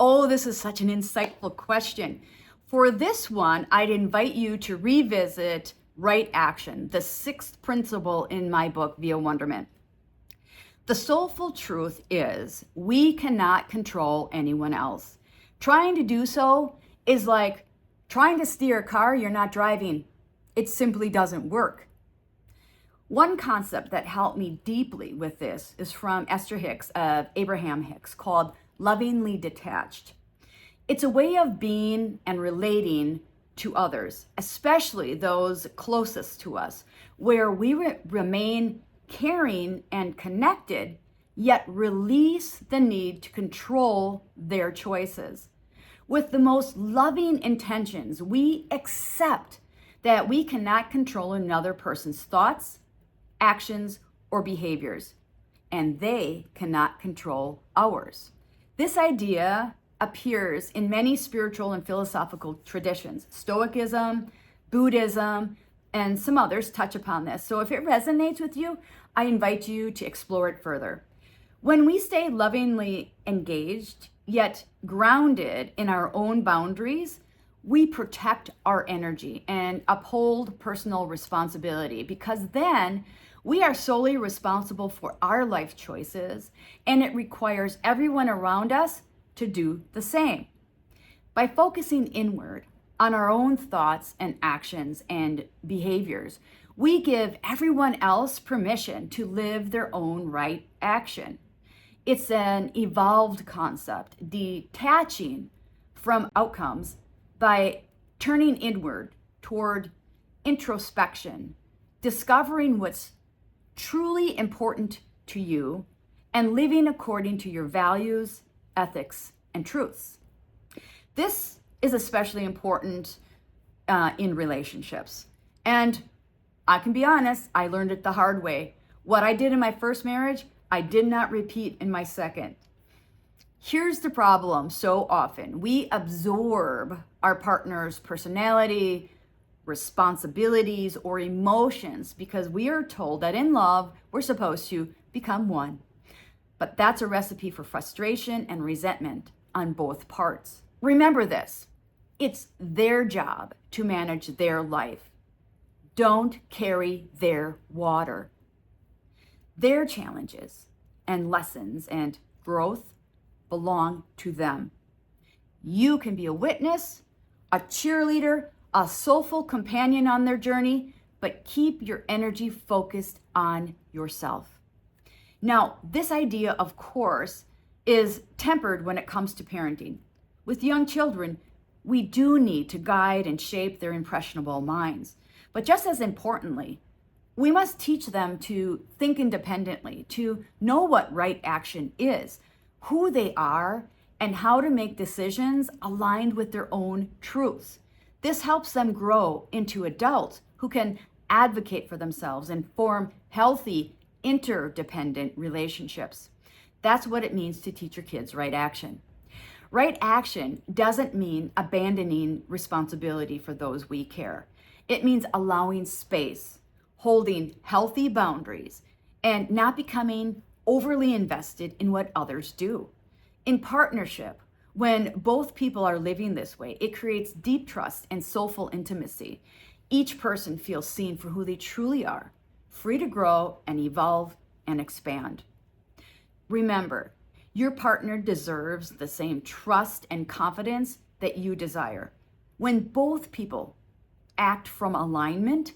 Oh, this is such an insightful question. For this one, I'd invite you to revisit right action, the sixth principle in my book, Via Wonderment. The soulful truth is we cannot control anyone else. Trying to do so is like trying to steer a car you're not driving. It simply doesn't work. One concept that helped me deeply with this is from Esther Hicks of Abraham Hicks called lovingly detached. It's a way of being and relating to others, especially those closest to us, where we remain caring and connected, yet release the need to control their choices. With the most loving intentions, we accept that we cannot control another person's thoughts, actions, or behaviors, and they cannot control ours. This idea appears in many spiritual and philosophical traditions. Stoicism, Buddhism, and some others touch upon this. So if it resonates with you, I invite you to explore it further. When we stay lovingly engaged, yet grounded in our own boundaries, we protect our energy and uphold personal responsibility, because then we are solely responsible for our life choices, and it requires everyone around us to do the same. By focusing inward on our own thoughts and actions and behaviors, we give everyone else permission to live their own right action. It's an evolved concept, detaching from outcomes by turning inward toward introspection, discovering what's truly important to you, and living according to your values, ethics, and truths. This is especially important in relationships. And I can be honest, I learned it the hard way. What I did in my first marriage, I did not repeat in my second. Here's the problem so often. We absorb our partner's personality, responsibilities, or emotions because we are told that in love, we're supposed to become one. But that's a recipe for frustration and resentment on both parts. Remember this, it's their job to manage their life. Don't carry their water. Their challenges and lessons and growth belong to them. You can be a witness, a cheerleader, a soulful companion on their journey, but keep your energy focused on yourself. Now, this idea, of course, is tempered when it comes to parenting. With young children, we do need to guide and shape their impressionable minds. But just as importantly, we must teach them to think independently, to know what right action is, who they are, and how to make decisions aligned with their own truths. This helps them grow into adults who can advocate for themselves and form healthy, interdependent relationships. That's what it means to teach your kids right action. Right action doesn't mean abandoning responsibility for those we care. It means allowing space, holding healthy boundaries, and not becoming overly invested in what others do. In partnership, when both people are living this way, it creates deep trust and soulful intimacy. Each person feels seen for who they truly are, free to grow and evolve and expand. Remember, your partner deserves the same trust and confidence that you desire. When both people act from alignment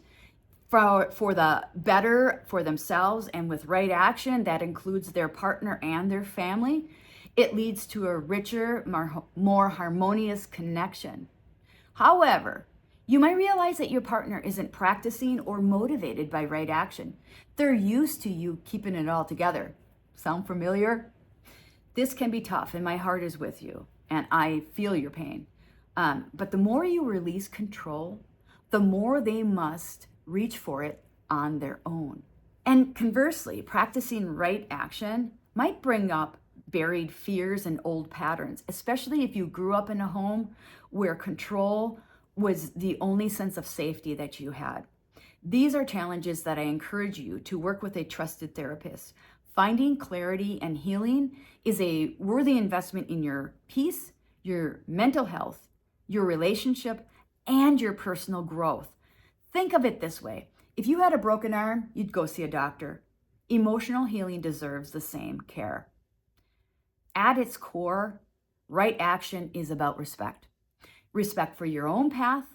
for the better for themselves and with right action that includes their partner and their family, it leads to a richer, more harmonious connection. However, you might realize that your partner isn't practicing or motivated by right action. They're used to you keeping it all together. Sound familiar? This can be tough, and my heart is with you, and I feel your pain. But the more you release control, the more they must reach for it on their own. And conversely, practicing right action might bring up buried fears and old patterns, especially if you grew up in a home where control was the only sense of safety that you had. These are challenges that I encourage you to work with a trusted therapist. Finding clarity and healing is a worthy investment in your peace, your mental health, your relationship, and your personal growth. Think of it this way. If you had a broken arm, you'd go see a doctor. Emotional healing deserves the same care. At its core, right action is about respect. Respect for your own path,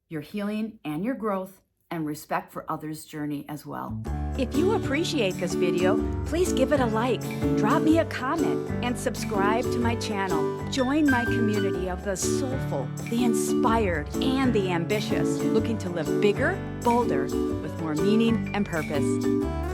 your healing and your growth, and respect for others' journey as well. If you appreciate this video, please give it a like, drop me a comment, and subscribe to my channel. Join my community of the soulful, the inspired, and the ambitious, looking to live bigger, bolder, with more meaning and purpose.